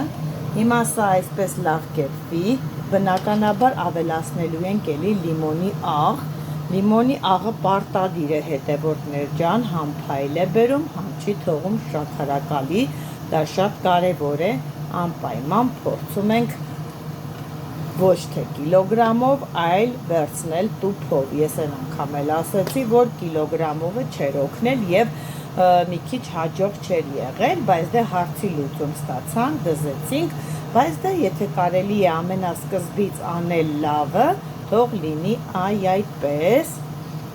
հիմա սա այսպես լավ կեպվի, բնականաբար ավելացնելու ենք էլի լիմոնի աղ, լիմոնի աղը պարտադիր է հետևորդներ ջան, համ փայլ է բերում, համ չի թողում շաքարակալի, դա շատ կարևոր է, անպայման փորձում ենք ոչ թե կիլոգրամով, այլ վերցնել տուփով, ես այն անգամ էլ ասեցի, որ կիլոգրամովը չեր օգնել և մի քիչ հաջող չէր եղել, բայց դե հարցի լուծում ստացանք, դզեցինք, բայց դա եթե կարելի է ամենասկզբից անել լավը, թող լինի այդպես,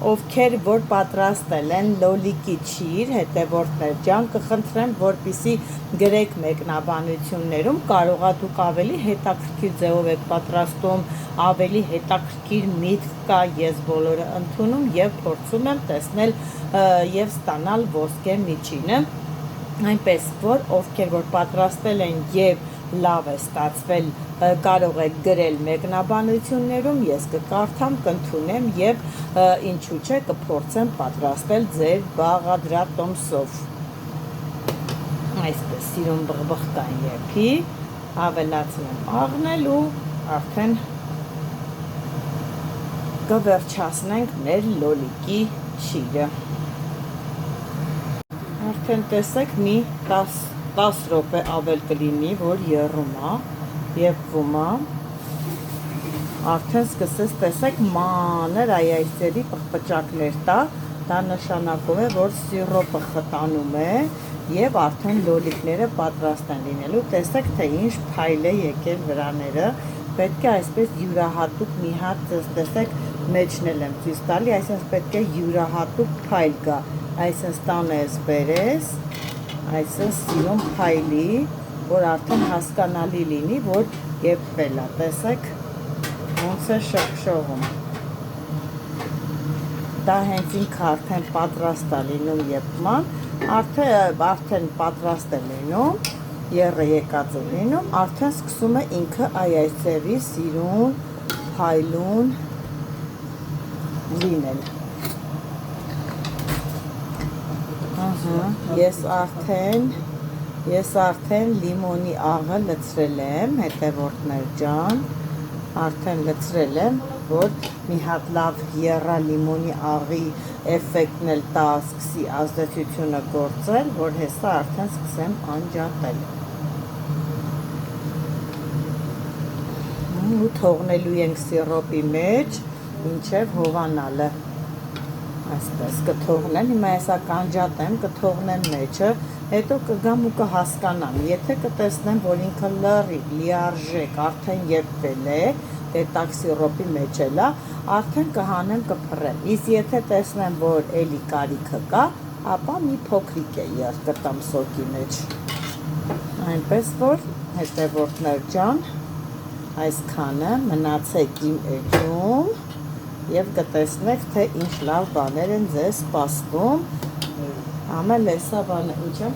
ովքեր որ պատրաստել են լոլիկի չիր, հետևորդներ ջան, կխնդրեմ, որպեսզի գրեք մեկնաբանություններում, կարողա դուք ավելի հետաքրքիր ձևով եք պատրաստում, ավելի հետաքրքիր միտք կա, ես բոլորը ընդունում և փորձում եմ տեսնել և ստանալ ոսկե միջինը, այնպես որ ովքեր որ պատրաստել են և լավ է ստացվել, կարող եք գրել մեկնաբանություններում, ես կկարդամ, կընդունեմ և ինչու չէ կփորձեմ պատրաստել ձեր բաղադրատոմսով։ Այսպես սիրուն բղբղկան եփի, ավելացնեմ աղնել ու արդեն կվերջացնենք մեր լոլիկի չիրը։ Արդեն տեսեք մի 10 րոպե ավել կլինի, որ եռում է, եփվում է, արդեն սկսեց տեսեք մանր այայցերի պղպճակներ տա, դա նշանակում է, որ սիրոպը խտանում է և արդեն լոլիկները պատրաստ են լինելու, տեսեք թե ինչ փայլ է եկել վրաները, պետք է այսպես յուրահատուկ մի հատ տեսեք մեջն էլ եմ ցույց տալի, այսինքն պետք է յուրահատուկ փայլ գա, այսինքն տանես բերես, այսինքն սիրուն փայլի, որ արդեն հասկանալի լինի, որ եփվել է, տեսեք ոնց է շողշողում, դա հենց ինքը արդեն պատրաստ է լինում եփման, արդեն պատրաստ է լինում, եռը եկած է լինում, արդեն սկսում է ինքը այայցերի սիրուն, փայլուն լինել։ Ես արդեն Ես արդեն լիմոնի աղը լցրել եմ, հետևորդներ ջան, արդեն լցրել եմ, որ մի հատ լավ եռա լիմոնի աղի էֆեկտն էլ տա, սկսի ազդեցությունը գործել, որ հեսա արդեն սկսեմ անջատել։ Ու թողնելու ենք սիրոպի մեջ, մինչև հովանալը։ Այսպես կթողնեմ, հիմա հեսա կանջատեմ, կթողնեմ մեջը, հետո կգամ ու կհասկանամ, եթե կտեսնեմ, որ ինքը լրիվ, լիարժեք, արդեն երբվել է, դետակ սիրոպի մեջ էլա, արդեն կհանեմ կփռեմ, իսկ եթե տեսնեմ, որ էլի կարիքը կա, ապա մի փոքրիկ է կտամ սոկի մեջ, այնպես որ հետևորդներ ջան, այսքանը մնացեք իմ էջում, և կտեսնեք, թե ինչ լավ բաներ են ձեզ սպասվում, ամեն լեսա բանը ուջը,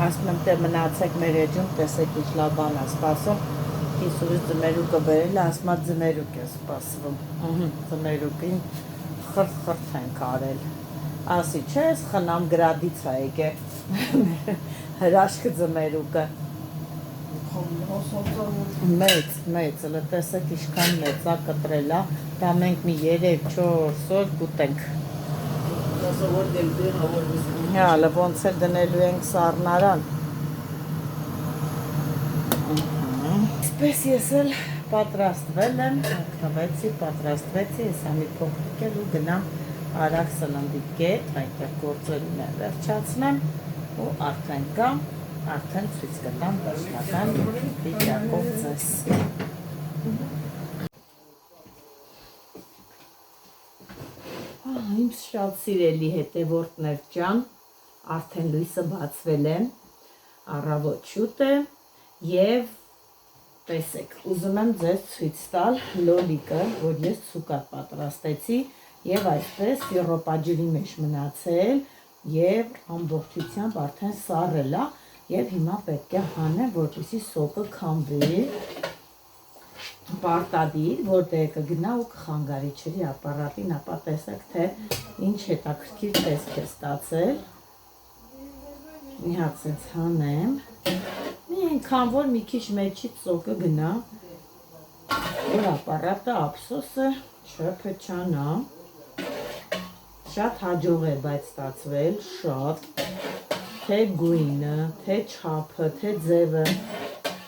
ասում եմ, թե մնացեք մեր էջում, տեսեք ինչ լավ բան է սպասում, կիսուրից ձմերուկը բերել է, ասում է ձմերուկ է սպասվում, ձմերուկին խրտ ենք արել, ասի չէ, ես խնամ գրադից է եկե, հրաշքը ձմերուկը, մեծ, հլը տեսեք իշքան մեծ է կտրելա, դա մենք մի 3-4 օր գուտենք։ Հալը ոնց էլ դնելու ենք սառնարան։ Այսպես ես էլ պատրաստվել եմ, պատրաստվեցի, ես ամի փոքրիկ էլ ու գնամ արագ սննդի կետ, այնտեղ գործելուն է վերջացնեմ ու արդեն կամ արդեն ցույց կտամ վերջնական վիճակով ձեզ։ Իմ շատ սիրելի հետևորդներ ջան, արդեն լույսը բացվել է, առավոտ շուտ է և տեսեք, ուզում եմ ձեզ ցույց տալ լոլիկը, որ ես ցուկա պատրաստեցի և այսպես սիրոպաջրի մեջ մնացել և ամբողջությամբ արդեն սառել է և հիմա պետք է հանեմ, որպեսզի սոկը քամվի, պարտադիր, որտեղ կգնա ու կխանգարիչերի ապարատին, ապա տեսեք, թե ինչ հետաքրքիր տեսք է ստացել, մի հատ սենց հանեմ, մի այնքան, որ մի քիչ մեջից սոկը գնա, որ ապարատը ափսոսը չփչանա, շատ հաջող է բայց ստացվել, շատ, թե գույնը, թե չափը, թե ձևը,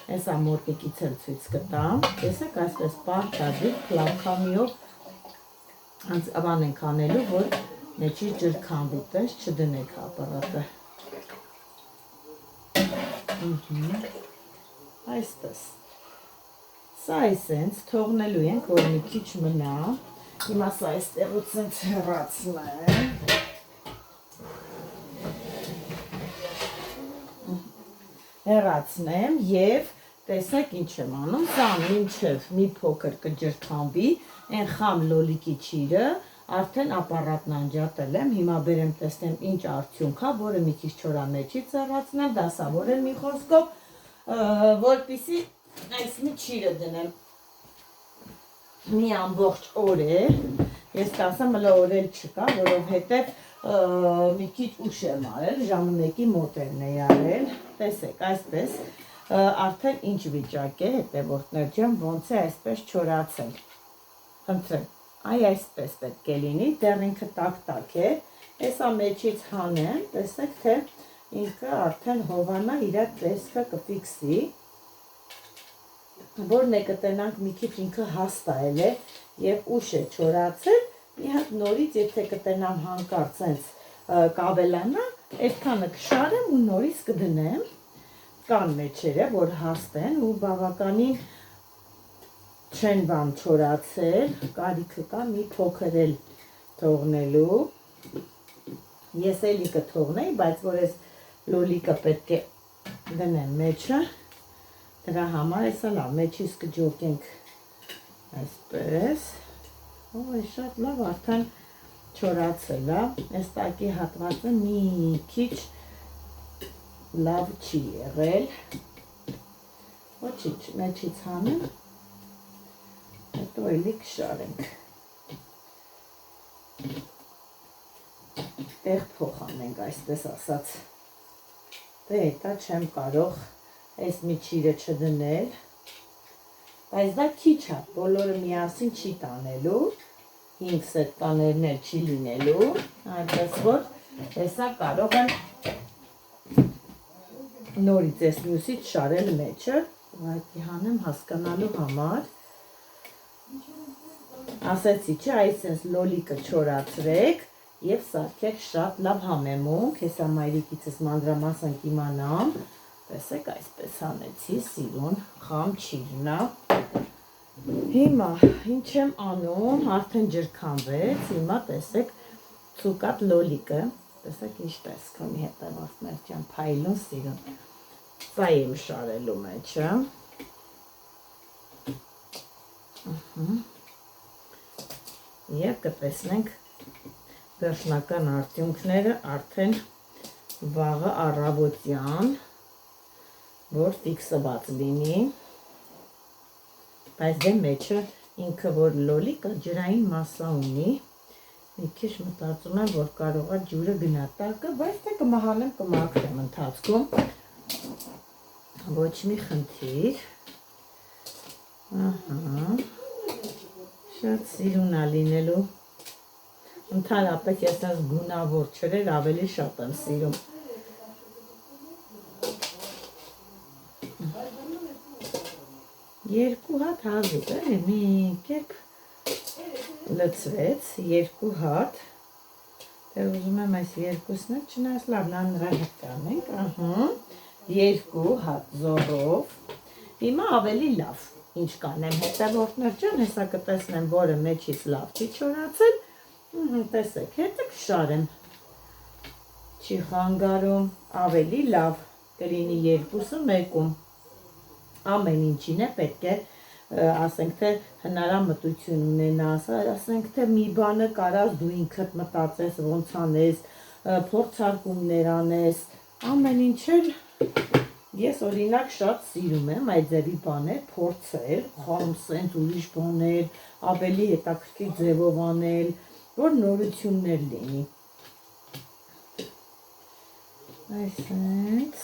ես ամորտիկից էլ ցույց կտամ, տեսեք այսպես պարտադիր պլակամիով բան ենք անելու, որ մեջի ջրքամվի, տես չդնեք ապարատը, այսպես, սա այսենց թողնելու ենք, որ մի քիչ մնա, հիմա սա այստեղուց սենց հեռացնեմ, հեռացնեմ և տեսեք ինչ եմ անում, սա մինչև մի փոքր կջրքամվի, այն խամ լոլիկի ճիրը, արդեն ապարատն անջատել եմ, հիմա բերեմ տեսնեմ ինչ արդյունք է, որը մի քիչ չորամեջից հեռացնեմ, դասավորել մի խոսքով, որպեսզի այս մի ճիրը դնեմ, մի ամբողջ օր է, ես կասեմ հլը օրել չկա, որովհետև մի քիչ ուշ եմ արել, ժամը 1-ի մոտերն է արել, տեսեք, այսպես, արդեն ինչ վիճակ է, հետևորդներ ջան, ոնց է այսպես չորացել, խնդրեմ, այսպես պետք է լինի, դեռ ինքը տակ է, եսա մեջից հանեմ, տեսեք, թե ինքը արդեն հովանա իր տեսքը կֆիքսի, որն է կտենանք մի քիչ ինքը հաստայել է և ուշ է չորացել, մի հատ նորից, եթե կտենամ հանկարծ սենց կավելանա, այդքանը կշարեմ ու նորից կդնեմ, կան մեջերը, որ հաստ են ու բավականին չեն բան չորացել, կարիքը կա մի փոքր էլ թողնելու, ես էլի կթողնեի, բայց որ ես լոլիկը պետք է դնեմ մեջը, դրա համար էսա լավ, մեջից կջոկենք այսպես, ոյ շատ լավ արդեն չորացել է, այս տակի հատվածը մի քիչ լավ չի եղել, ոչինչ, մեջից հանեմ, հետո էլի կշարենք, տեղ փոխանենք այսպես ասած, Դե հետա չեմ կարող այս միջիրը չդնել, բայց դա քիչ է, բոլորը միասին չի տանելու, 5 սետկաներն էլ չի լինելու, այնպես որ հեսա կարող եմ նորից այս մյուսից շարել մեջը, ուղղակի հանեմ հասկանալու համար, ասեցի չէ, այսպես լոլիկը չորացրեք և սարքեք շատ լավ համեմունք, հեսա մայրիկիցս մանրամասն կիմանամ, տեսեք այսպես հանեցի, սիրուն, խամ չիրնա, հիմա ինչ եմ անում, արդեն ջրքանվեց, հիմա տեսեք ծուկատ լոլիկը, տեսեք ինչ տեսք ունի հետևորդներ ջան, փայլուն սիրուն, սա եմ շարելու մեջը, և կտեսնենք վերջնական արդյունքները արդեն վաղը առավոտյան, որ ֆիքսված լինի, բայց դե մեջը ինքը որ լոլիկը ջրային մասսա ունի, մի քիչ մտածում եմ, որ կարող է ջուրը գնա տակը, բայց դե կմահանեմ կմաքրեմ ընթացքում, ոչ մի խնդիր, շատ սիրուն է լինելու, ընդհանրապես ես այս գունավոր ջրեր ավելի շատ եմ սիրում, երկու հատ հազիվ է, մի կերպ լծվեց, երկու հատ, դե ուզում եմ այս երկուսն է, չնայած լավ, նրա հետ կանենք, երկու հատ զոռով, հիմա ավելի լավ, ինչ կանեմ հետևորդներ ջան, հեսա կտեսնեմ, որը մեջից լավ չի չորացել, տեսեք, հետը կշարեմ, չի խանգարում, ավելի լավ կլինի երկուսը մեկում, ամեն ինչին է պետք է, ասենք թե հնարամտություն ունենաս, ասենք թե մի բանը կարաս դու ինքդ մտածես ոնց անես, փորձարկումներ անես, ամեն ինչեր ես օրինակ շատ սիրում եմ այդ ձևի բաներ փորձել, խամ սենց ուրիշ բաներ, ավելի հետաքրքիր ձևով անել, որ նորություններ լինի, այսենց,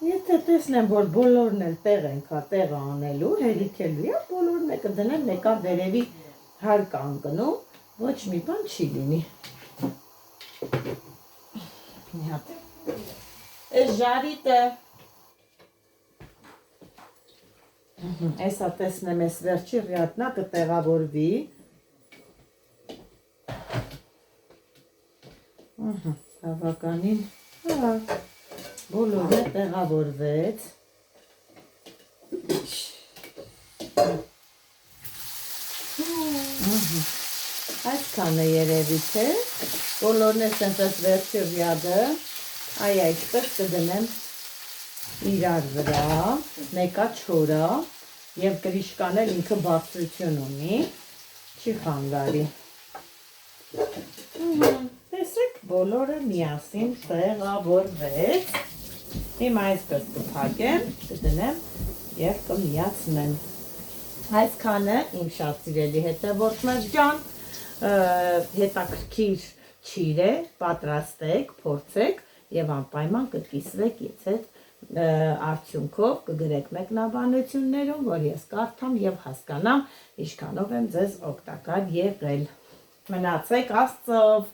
եթե տեսնեմ, որ բոլորն էլ տեղ ենք տեղը անելու, հերիքելու է, բոլորն է կդնեմ, մեկա վերևի հարկ անկնում, ոչ մի բան չի լինի, մի հատ, այս ժարիտը, այսա տեսնեմ ես վերջի ռյատնա կտեղավորվի, բավականին, բոլորը տեղավորվեց, այսքան է երևի թե, բոլորն է սենտես վերջի ռյադը, այսպես կդնեմ իրար վրա, մեկա չորա և գրիշկան էլ ինքը բարձրություն ունի, չի խանգարի, տեսեք բոլորը միասին տեղավորվեց, հիմա այսպես կփակեմ, կդնեմ և կմիացնեմ, այսքանը իմ շատ սիրելի հետևորդներ ջան, հետաքրքիր չիր է, պատրաստեք, փորձեք և անպայման կկիսվեք ինձ հետ արդյունքով, կգրեք մեկնաբանություններում, որ ես կարդամ և հասկանամ, ինչքանով եմ ձեզ օգտակար եղել, մնացեք Աստծով։